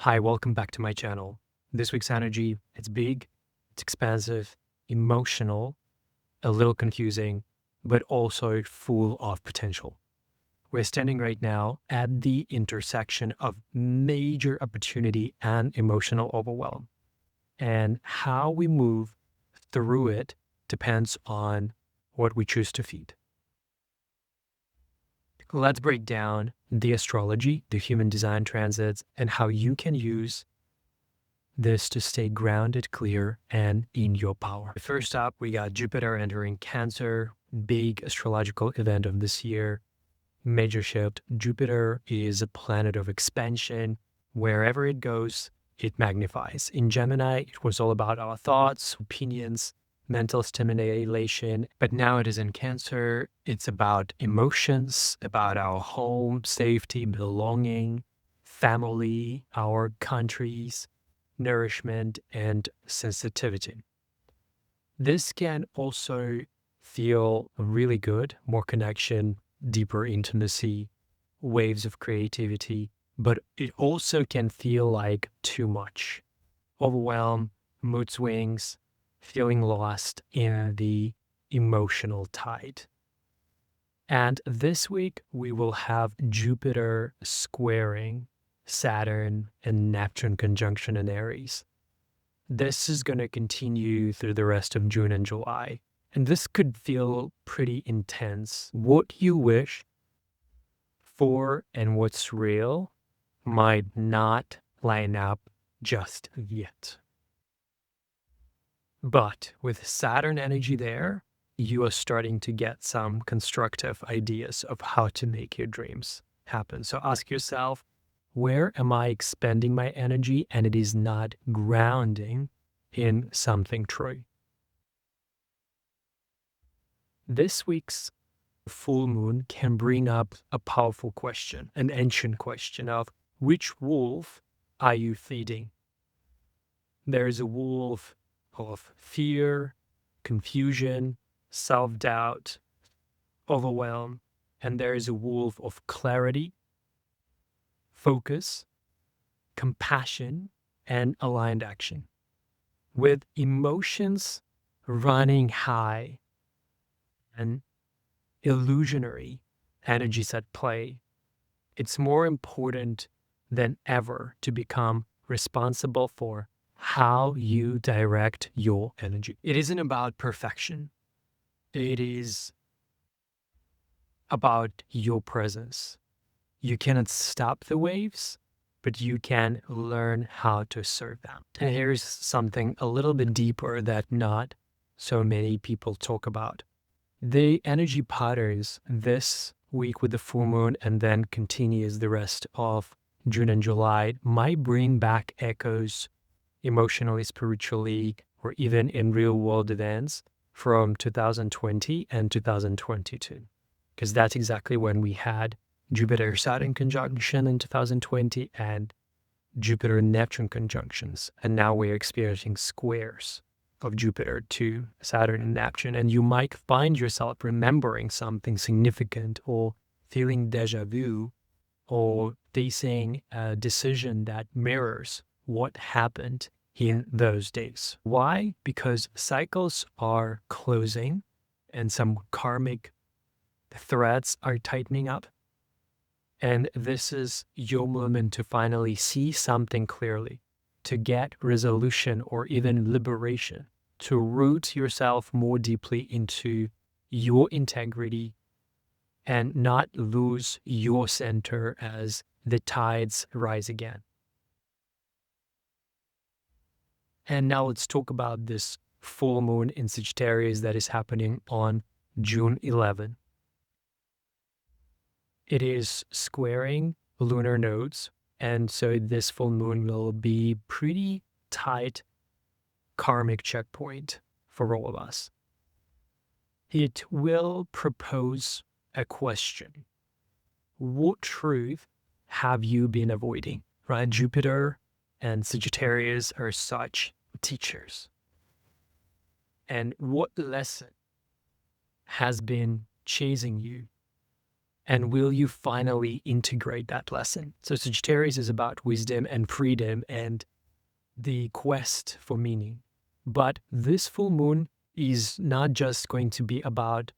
Hi, welcome back to my channel. This week's energy, it's big, it's expansive, emotional, a little confusing, but also full of potential. We're standing right now at the intersection of major opportunity and emotional overwhelm. And how we move through it depends on what we choose to feed. Let's break down the astrology, the human design transits, and how you can use this to stay grounded, clear, and in your power. First up, we got Jupiter entering Cancer, big astrological event of this year, major shift. Jupiter is a planet of expansion. Wherever it goes, it magnifies. In Gemini, it was all about our thoughts, opinions, mental stimulation, but now it is in Cancer. It's about emotions, about our home, safety, belonging, family, our countries, nourishment, and sensitivity. This can also feel really good, more connection, deeper intimacy, waves of creativity, but it also can feel like too much. Overwhelm, mood swings, feeling lost in the emotional tide. And this week, we will have Jupiter squaring Saturn and Neptune conjunction in Aries. This is going to continue through the rest of June and July. And this could feel pretty intense. What you wish for and what's real might not line up just yet. But with Saturn energy there, you are starting to get some constructive ideas of how to make your dreams happen. So ask yourself, where am I expending my energy and it is not grounding in something true? This week's full moon can bring up a powerful question, an ancient question of which wolf are you feeding? There is a wolf of fear, confusion, self-doubt, overwhelm, and there is a wolf of clarity, focus, compassion, and aligned action. With emotions running high and illusionary energies at play, it's more important than ever to become responsible for how you direct your energy. It isn't about perfection. It is about your presence. You cannot stop the waves, but you can learn how to serve them. And here's something a little bit deeper that not so many people talk about. The energy patterns this week with the full moon and then continues the rest of June and July might bring back echoes emotionally, spiritually, or even in real world events from 2020 and 2022. Because that's exactly when we had Jupiter-Saturn conjunction in 2020 and Jupiter-Neptune conjunctions. And now we're experiencing squares of Jupiter to Saturn and Neptune. And you might find yourself remembering something significant or feeling deja vu or facing a decision that mirrors what happened in those days. Why? Because cycles are closing and some karmic threads are tightening up. And this is your moment to finally see something clearly, to get resolution or even liberation, to root yourself more deeply into your integrity and not lose your center as the tides rise again. And now let's talk about this full moon in Sagittarius that is happening on June 11. It is squaring lunar nodes, and so this full moon will be pretty tight karmic checkpoint for all of us. It will propose a question. What truth have you been avoiding? Right? Jupiter and Sagittarius are such teachers. And what lesson has been chasing you And will you finally integrate that lesson? So Sagittarius is about wisdom and freedom and the quest for meaning. But this full moon is not just going to be about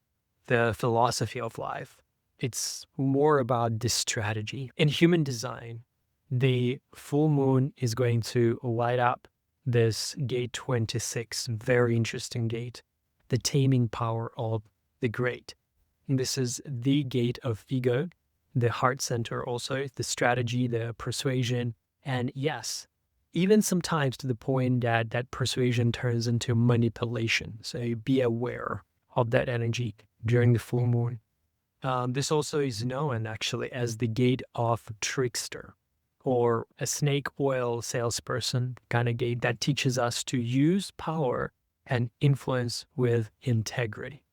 the philosophy of life. It's more about this strategy. In human design, the full moon is going to light up this gate 26, very interesting gate, the taming power of the great. And this is the gate of ego, the heart center also, the strategy, the persuasion, and yes, even sometimes to the point that that persuasion turns into manipulation. So be aware of that energy during the full moon. This also is known actually as the gate of trickster or a snake oil salesperson kind of gate that teaches us to use power and influence with integrity.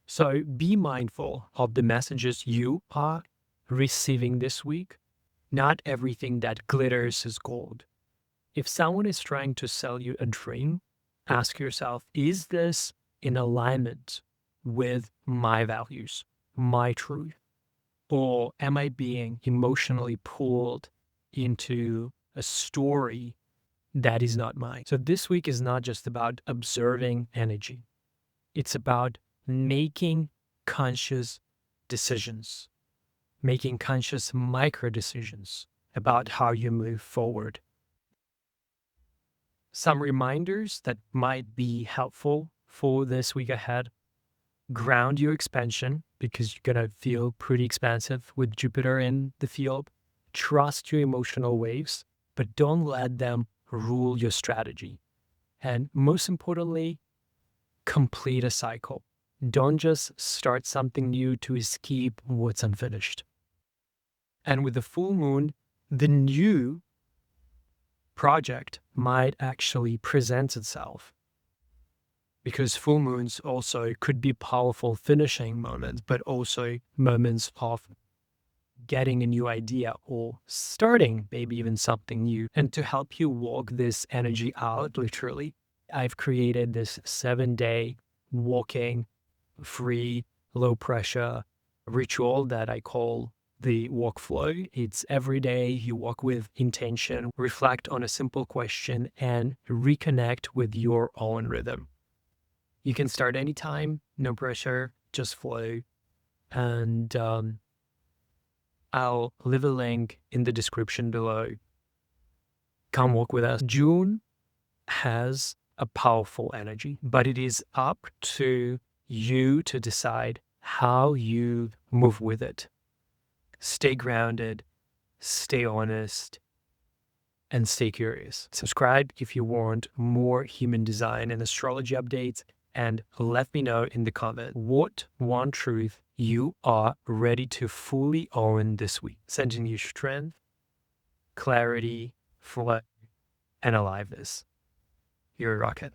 So be mindful of the messages you are receiving this week. Not everything that glitters is gold. If someone is trying to sell you a dream, ask yourself, is this in alignment with my values, my truth? Or am I being emotionally pulled into a story that is not mine? So this week is not just about observing energy. It's about making conscious decisions, making conscious micro decisions about how you move forward. Some reminders that might be helpful for this week ahead. Ground your expansion because you're going to feel pretty expansive with Jupiter in the field. Trust your emotional waves, but don't let them rule your strategy. And most importantly, complete a cycle. Don't just start something new to escape what's unfinished. And with the full moon, the new project might actually present itself. Because full moons also could be powerful finishing moments, but also moments of getting a new idea or starting maybe even something new. And to help you walk this energy out, literally, I've created this 7-day walking free, low pressure ritual that I call the walk flow. It's every day you walk with intention, reflect on a simple question, and reconnect with your own rhythm. You can start anytime, no pressure, just flow. And I'll leave a link in the description below. Come walk with us. June has a powerful energy, but it is up to you to decide how you move with it. Stay grounded, stay honest, and stay curious. Subscribe if you want more human design and astrology updates, and let me know in the comment what one truth you are ready to fully own this week. Sending you strength, clarity, flow, and aliveness. You're a rocket.